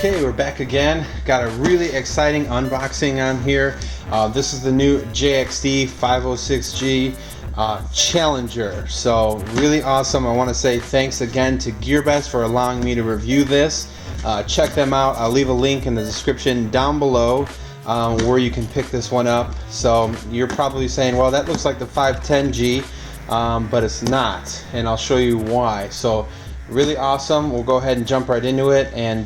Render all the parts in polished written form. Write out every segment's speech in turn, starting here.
Okay, we're back again. Got a really exciting unboxing on here. This is the new Jxd 506G Challenger. So really awesome. I want to say thanks again to Gearbest for allowing me to review this. Check them out. I'll leave a link in the description down below where you can pick this one up. So you're probably saying, well, that looks like the 510G, but it's not, and I'll show you why. So really awesome. We'll go ahead and jump right into it and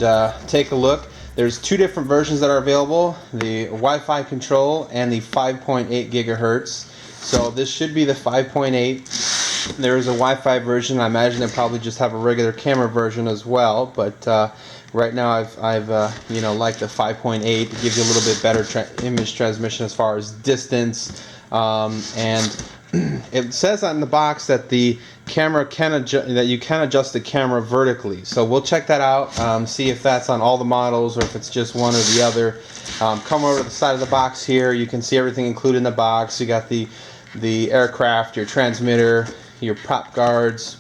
take a look. There's two different versions that are available, the Wi-Fi control and the 5.8 gigahertz. So this should be the 5.8. There is a Wi-Fi version. I imagine they probably just have a regular camera version as well, but right now I've like the 5.8. It gives you a little bit better image transmission as far as distance, and it says on the box that the camera that you can adjust the camera vertically. So we'll check that out, see if that's on all the models or if it's just one or the other. Come over to the side of the box here. You can see everything included in the box. You got the aircraft, your transmitter, your prop guards,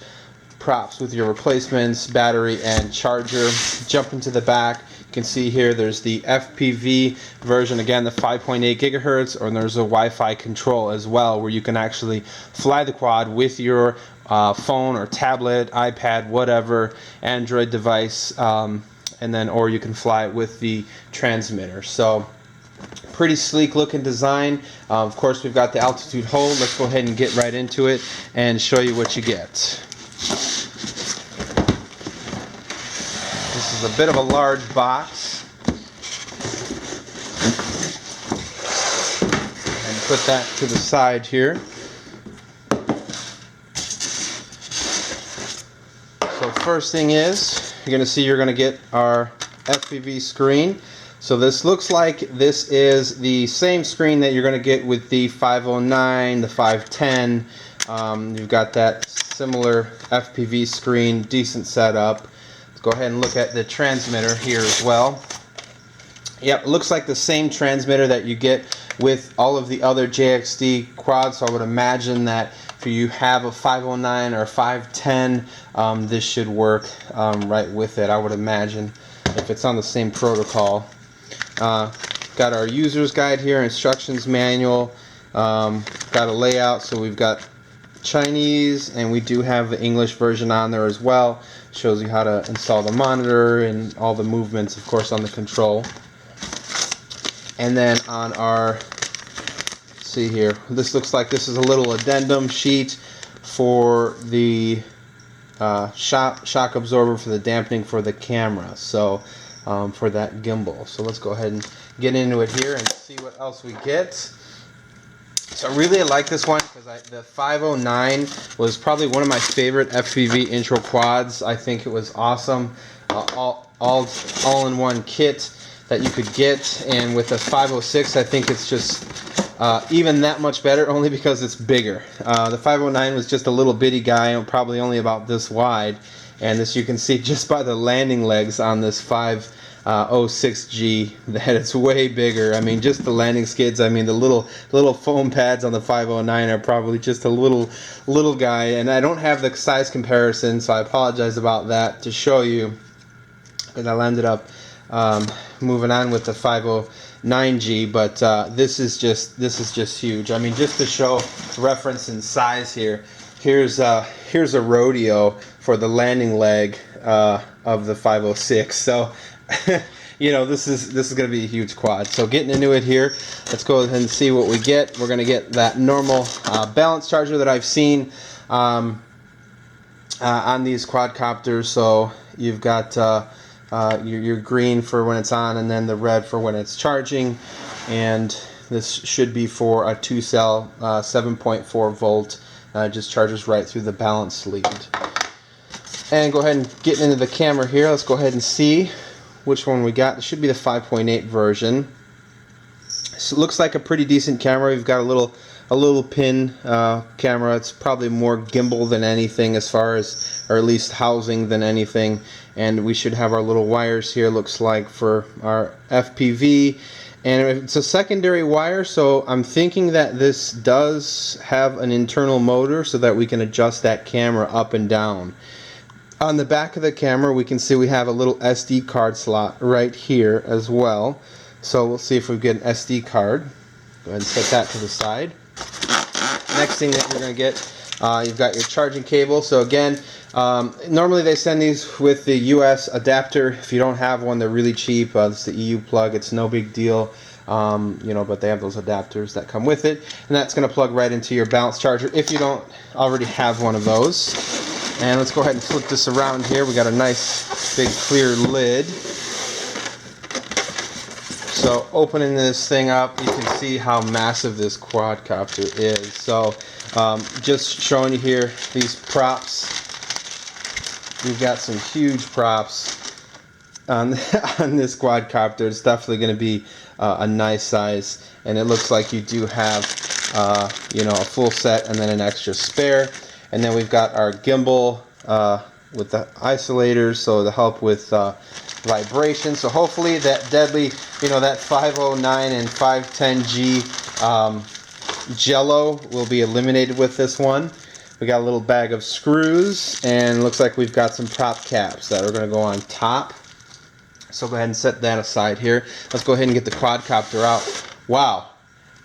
props with your replacements, battery, and charger. Jump into the back. You can see here there's the FPV version, again the 5.8 gigahertz, or there's a Wi-Fi control as well where you can actually fly the quad with your phone or tablet, iPad, whatever, Android device, and then or you can fly it with the transmitter. So pretty sleek looking design. Of course, we've got the altitude hold. Let's go ahead and get right into it and show you what you get. This is a bit of a large box, and put that to the side here. So first thing is, you're going to get our FPV screen. So this looks like this is the same screen that you're going to get with the 509, the 510. You've got that similar FPV screen, decent setup. Let's go ahead and look at the transmitter here as well. Yep, it looks like the same transmitter that you get with all of the other Jxd quads. So I would imagine that if you have a 509 or a 510, this should work right with it. I would imagine if it's on the same protocol. Got our user's guide here, instructions manual, got a layout. So we've got Chinese, and we do have the English version on there as well. Shows you how to install the monitor and all the movements, of course, on the control. And then on our, see here, this looks like this is a little addendum sheet for the shock absorber for the dampening for the camera. So for that gimbal. So let's go ahead and get into it here and see what else we get. So I really like this one because the 509 was probably one of my favorite FPV intro quads. I think it was awesome. All in one kit that you could get, and with the 506 I think it's just even that much better, only because it's bigger. The 509 was just a little bitty guy, probably only about this wide, and this you can see just by the landing legs on this 506G that it's way bigger. I mean, just the landing skids. I mean, the little foam pads on the 509 are probably just a little guy, and I don't have the size comparison, so I apologize about that to show you. And I ended up moving on with the 509G, but this is just huge. I mean, just to show reference in size here, here's a rodeo for the landing leg of the 506. So you know, this is going to be a huge quad. So getting into it here, let's go ahead and see what we get. We're going to get that normal balance charger that I've seen on these quadcopters. So you've got your green for when it's on, and then the red for when it's charging. And this should be for a 2-cell 7.4 volt. Just charges right through the balance lead. And go ahead and get into the camera here. Let's go ahead and see which one we got. It should be the 5.8 version. So it looks like a pretty decent camera. We've got a little pin camera. It's probably more gimbal than anything, as far as, or at least housing than anything. And we should have our little wires here, looks like, for our FPV. And it's a secondary wire, so I'm thinking that this does have an internal motor so that we can adjust that camera up and down. On the back of the camera, we can see we have a little SD card slot right here as well. So we'll see if we get an SD card. Go ahead and set that to the side. Next thing that you're going to get, you've got your charging cable. So again, normally they send these with the US adapter. If you don't have one, they're really cheap. It's the EU plug. It's no big deal. You know, but they have those adapters that come with it, and that's going to plug right into your balance charger if you don't already have one of those. And let's go ahead and flip this around here. We got a nice big clear lid. So opening this thing up, you can see how massive this quadcopter is. So just showing you here these props. We've got some huge props on this quadcopter. It's definitely going to be a nice size, and it looks like you do have you know, a full set and then an extra spare. And then we've got our gimbal with the isolators, so to help with vibration. So hopefully that deadly, you know, that 509 and 510G jello will be eliminated with this one. We got a little bag of screws, and looks like we've got some prop caps that are going to go on top. So go ahead and set that aside here. Let's go ahead and get the quadcopter out. Wow,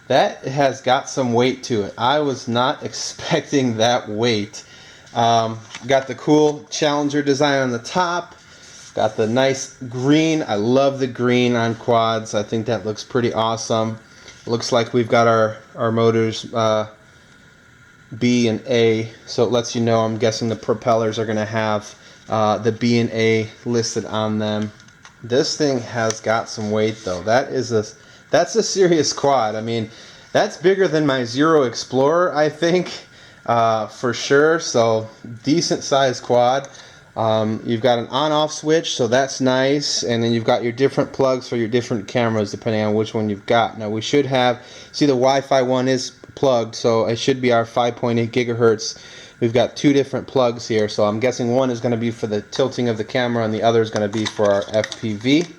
that has got some weight to it. I was not expecting that weight. Got the cool Challenger design on the top. Got the nice green. I love the green on quads. I think that looks pretty awesome. Looks like we've got our motors B and A, so it lets you know, I'm guessing the propellers are going to have the B and A listed on them. This thing has got some weight though. That's a serious quad. I mean, that's bigger than my Zero Explorer, I think, for sure. So decent sized quad. You've got an on-off switch, so that's nice, and then you've got your different plugs for your different cameras depending on which one you've got. Now we should have, see, the Wi-Fi one is plugged, so it should be our 5.8 gigahertz. We've got two different plugs here, so I'm guessing one is going to be for the tilting of the camera and the other is going to be for our FPV.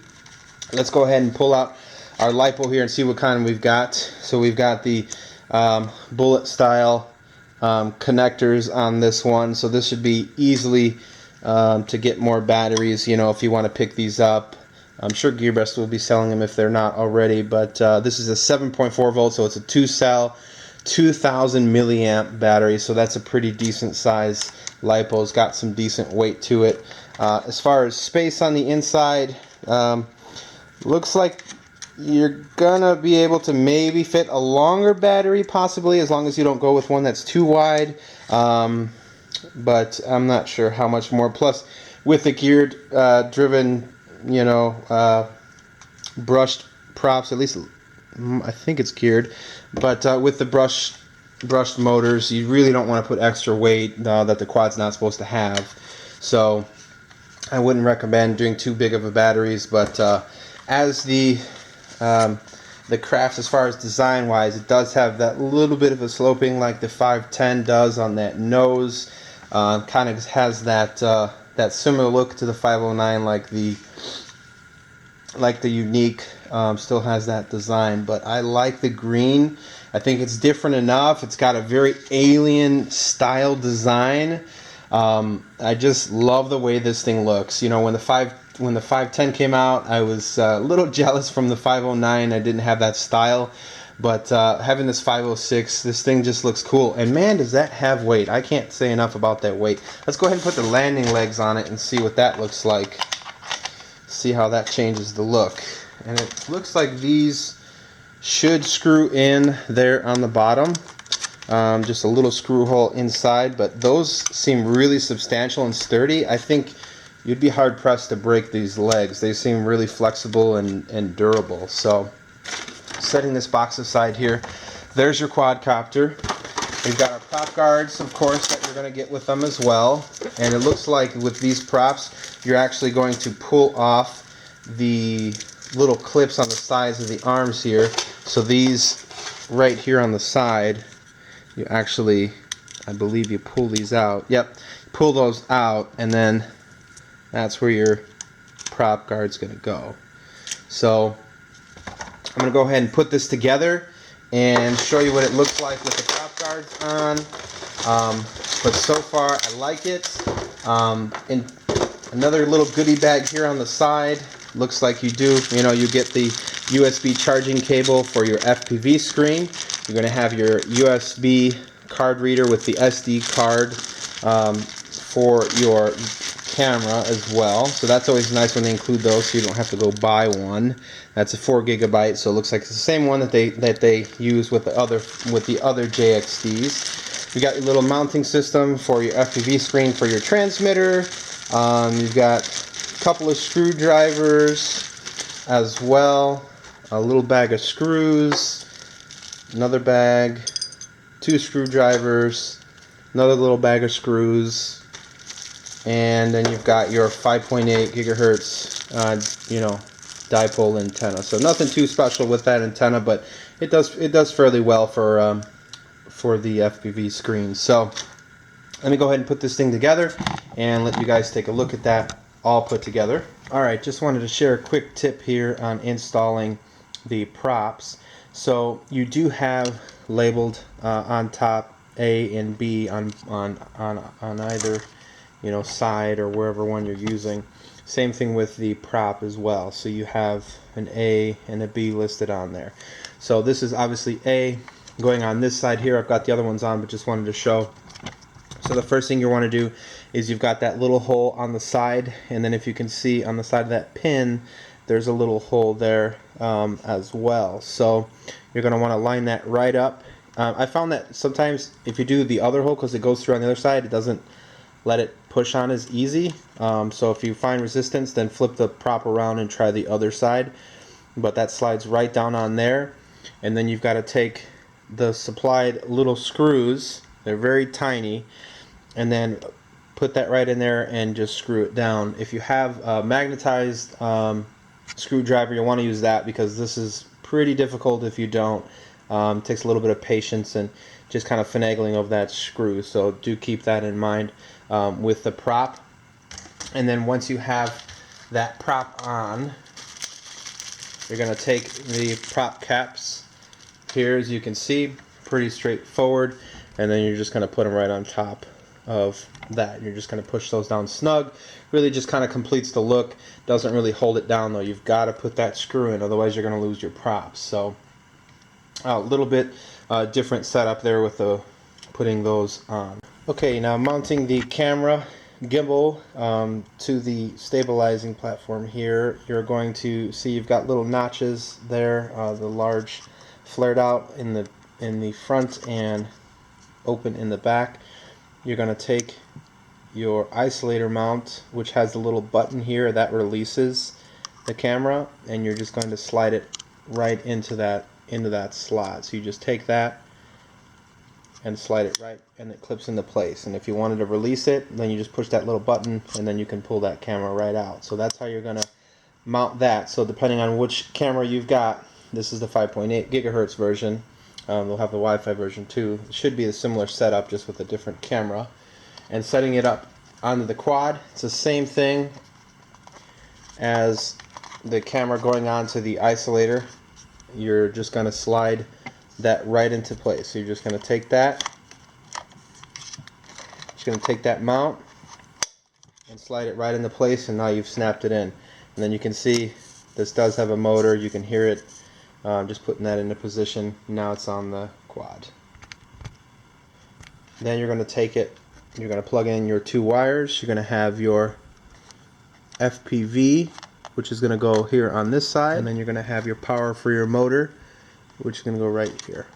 Let's go ahead and pull out our LiPo here and see what kind we've got. So we've got the bullet style connectors on this one, so this should be easily to get more batteries, you know, if you want to pick these up. I'm sure Gearbest will be selling them if they're not already, but this is a 7.4 volt, so it's a 2-cell, 2000 milliamp battery, so that's a pretty decent size LiPo. It's got some decent weight to it. As far as space on the inside, looks like you're gonna be able to maybe fit a longer battery, possibly, as long as you don't go with one that's too wide. But I'm not sure how much more. Plus, with the geared driven, you know, brushed props, at least I think it's geared, but with the brushed motors, you really don't want to put extra weight that the quad's not supposed to have. So I wouldn't recommend doing too big of a batteries. But as the craft, as far as design wise, it does have that little bit of a sloping like the 510 does on that nose. Kind of has that that similar look to the 509, like the Unique still has that design. But I like the green. I think it's different enough. It's got a very alien style design. I just love the way this thing looks. You know, when the 510 came out, I was a little jealous from the 509. I didn't have that style. But having this 506, this thing just looks cool. And man, does that have weight. I can't say enough about that weight. Let's go ahead and put the landing legs on it and see what that looks like. See how that changes the look. And it looks like these should screw in there on the bottom. Just a little screw hole inside. But those seem really substantial and sturdy. I think you'd be hard pressed to break these legs. They seem really flexible and durable. So setting this box aside here, there's your quadcopter. We've got our prop guards, of course, that you're going to get with them as well. And it looks like with these props, you're actually going to pull off the little clips on the sides of the arms here. So these right here on the side, you actually, I believe you pull these out. Yep, pull those out, and then that's where your prop guard's going to go. So I'm going to go ahead and put this together and show you what it looks like with the prop guards on. But so far, I like it. And another little goodie bag here on the side. Looks like you do, you get the USB charging cable for your FPV screen. You're going to have your USB card reader with the SD card for your camera as well. So that's always nice when they include those, so you don't have to go buy one. That's a 4 gigabyte, so it looks like it's the same one that they use with the other JXDs. You got your little mounting system for your FPV screen for your transmitter. You've got a couple of screwdrivers as well, a little bag of screws, another bag, 2 screwdrivers, another little bag of screws, and then you've got your 5.8 gigahertz dipole antenna. So nothing too special with that antenna, but it does fairly well for the FPV screen. So let me go ahead and put this thing together and let you guys take a look at that all put together. Alright, just wanted to share a quick tip here on installing the props. So you do have labeled on top A and B on either side or wherever one you're using. Same thing with the prop as well. So you have an A and a B listed on there. So this is obviously A going on this side here. I've got the other ones on, but just wanted to show. So the first thing you want to do is you've got that little hole on the side, and then if you can see on the side of that pin, there's a little hole there as well. So you're going to want to line that right up. I found that sometimes if you do the other hole, because it goes through on the other side, it doesn't let it push on as easy. So if you find resistance, then flip the prop around and try the other side. But that slides right down on there. And then you've got to take the supplied little screws, they're very tiny, and then put that right in there and just screw it down. If you have a magnetized screwdriver, you'll want to use that, because this is pretty difficult if you don't. It takes a little bit of patience and just kind of finagling of that screw, so do keep that in mind with the prop. And then once you have that prop on, you're going to take the prop caps here, as you can see, pretty straightforward, and then you're just going to put them right on top of that. You're just going to push those down snug. Really just kind of completes the look. Doesn't really hold it down though. You've got to put that screw in, otherwise you're going to lose your props. So a little bit different setup there with putting those on. Okay, now mounting the camera gimbal to the stabilizing platform here. You're going to see you've got little notches there, the large flared out in the front and open in the back. You're going to take your isolator mount, which has a little button here that releases the camera, and you're just going to slide it right into that slot. So you just take that and slide it right, and it clips into place. And if you wanted to release it, then you just push that little button, and then you can pull that camera right out. So that's how you're going to mount that. So depending on which camera you've got, this is the 5.8 gigahertz version. They'll have the Wi-Fi version too. It should be a similar setup, just with a different camera. And setting it up onto the quad, it's the same thing as the camera going onto the isolator. You're just going to slide that right into place. So you're just going to take that, mount and slide it right into place, and now you've snapped it in. And then you can see this does have a motor. You can hear it. Just putting that into position. Now it's on the quad. Then you're going to take it, you're going to plug in your 2 wires. You're going to have your FPV, which is going to go here on this side, and then you're going to have your power for your motor, which is going to go right here.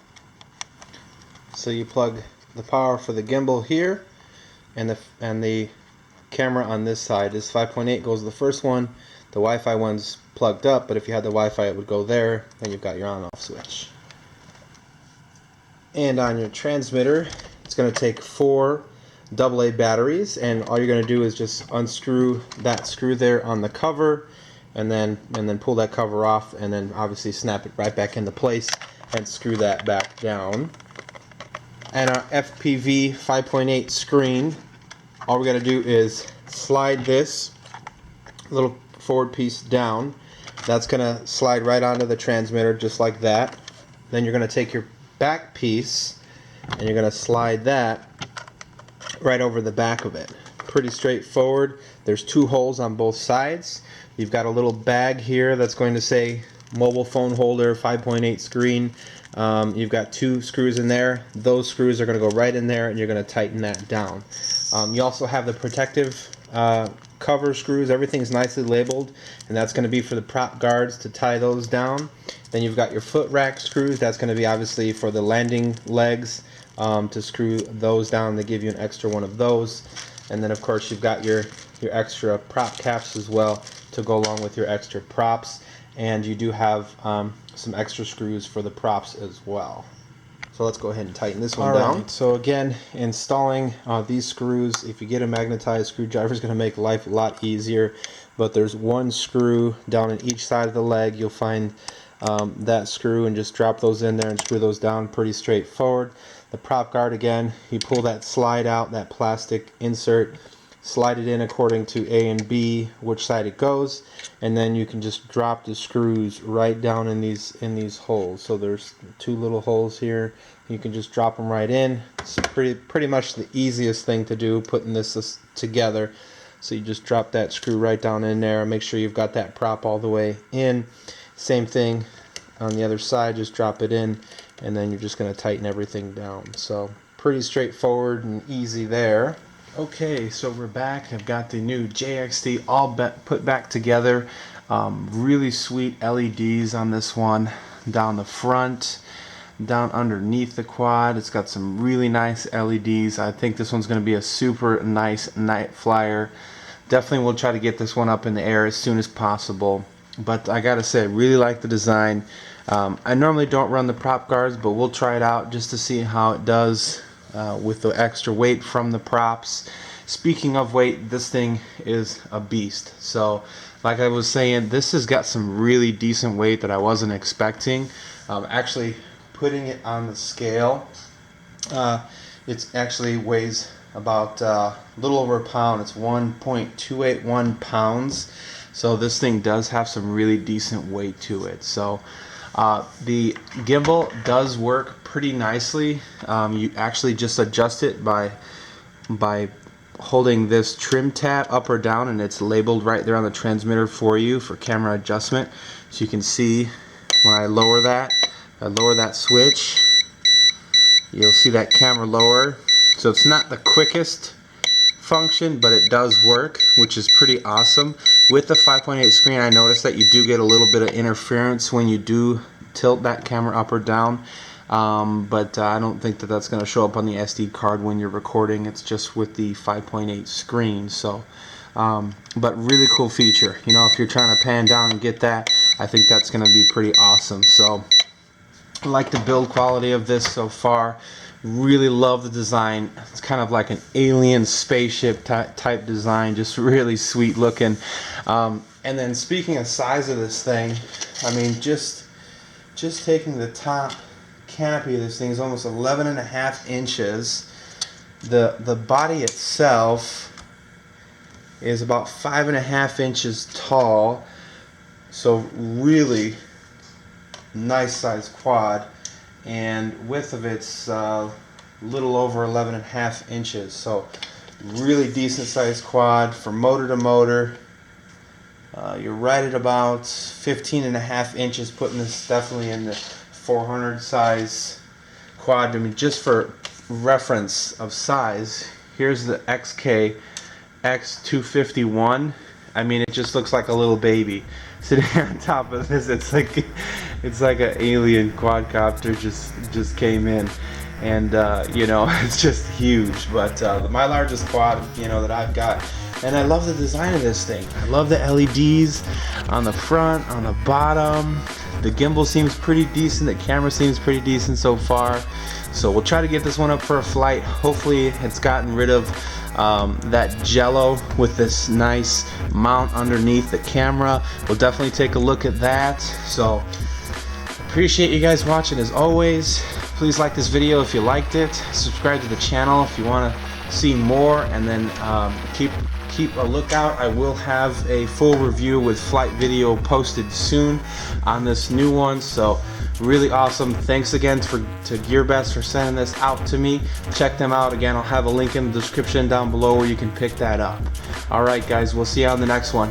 So you plug the power for the gimbal here, and the camera on this side. This 5.8 goes to the first one. The Wi-Fi one's plugged up, but if you had the Wi-Fi, it would go there. Then you've got your on-off switch. And on your transmitter, it's going to take 4 AA batteries, and all you're going to do is just unscrew that screw there on the cover, and then pull that cover off, and then obviously snap it right back into place and screw that back down. And our FPV 5.8 screen, all we're going to do is slide this little forward piece down. That's going to slide right onto the transmitter just like that. Then you're going to take your back piece and you're going to slide that right over the back of it. pretty straightforward. There's 2 holes on both sides. You've got a little bag here that's going to say mobile phone holder, 5.8 screen. You've got 2 screws in there. Those screws are going to go right in there, and you're going to tighten that down. You also have the protective cover screws. Everything's nicely labeled, and that's going to be for the prop guards to tie those down. Then you've got your foot rack screws. That's going to be obviously for the landing legs, to screw those down. They give you an extra one of those. And then of course you've got your extra prop caps as well to go along with your extra props. And you do have some extra screws for the props as well. So let's go ahead and tighten this one down. Right, so again, installing these screws, if you get a magnetized screwdriver, is going to make life a lot easier. But there's 1 screw down in each side of the leg. You'll find that screw, and just drop those in there and screw those down. Pretty straightforward. The prop guard, again, you pull that slide out, that plastic insert, slide it in according to A and B, which side it goes, and then you can just drop the screws right down in these holes. So there's 2 little holes here. You can just drop them right in. It's pretty much the easiest thing to do, putting this together. So you just drop that screw right down in there. Make sure you've got that prop all the way in. Same thing on the other side, just drop it in, and then you're just going to tighten everything down. So pretty straightforward and easy there. Okay, so we're back. I've got the new Jxd all put back together. Really sweet LEDs on this one, down the front, down underneath the quad. It's got some really nice LEDs. I think this one's going to be a super nice night flyer. Definitely will try to get this one up in the air as soon as possible. But I gotta say, I really like the design. I normally don't run the prop guards, but we'll try it out just to see how it does with the extra weight from the props. Speaking of weight, this thing is a beast. So like I was saying, this has got some really decent weight that I wasn't expecting. Actually putting it on the scale, it actually weighs about a little over a pound. It's 1.281 pounds. So this thing does have some really decent weight to it. So the gimbal does work pretty nicely. You actually just adjust it by holding this trim tab up or down, and it's labeled right there on the transmitter for you for camera adjustment. So you can see when I lower that switch, you'll see that camera lower. So it's not the quickest function, but it does work, which is pretty awesome. With the 5.8 screen, I noticed that you do get a little bit of interference when you do tilt that camera up or down, but I don't think that that's going to show up on the SD card when you're recording. It's just with the 5.8 screen. So but really cool feature. You know, if you're trying to pan down and get that, I think that's going to be pretty awesome. So I like the build quality of this so far. Really love the design. It's kind of like an alien spaceship type design, just really sweet looking. And then speaking of size of this thing, I mean, just taking the top canopy of this thing is almost 11.5 inches. The body itself is about 5.5 inches tall. So really nice size quad. And width of it's a little over 11.5 inches. So really decent sized quad for motor to motor. You're right at about 15.5 inches, putting this definitely in the 400 size quad. I mean, just for reference of size, here's the XK X251. I mean, it just looks like a little baby sitting on top of this. It's like an alien quadcopter just came in, and you know, it's just huge. But my largest quad, you know, that I've got, and I love the design of this thing. I love the LEDs on the front, on the bottom. The gimbal seems pretty decent. The camera seems pretty decent so far. So we'll try to get this one up for a flight. Hopefully it's gotten rid of that jello with this nice mount underneath the camera. We'll definitely take a look at that. So appreciate you guys watching as always. Please like this video if you liked it. Subscribe to the channel if you want to see more, and then keep keep a lookout. I will have a full review with flight video posted soon on this new one. So really awesome. Thanks again to Gearbest for sending this out to me. Check them out. Again, I'll have a link in the description down below where you can pick that up. Alright guys, we'll see you on the next one.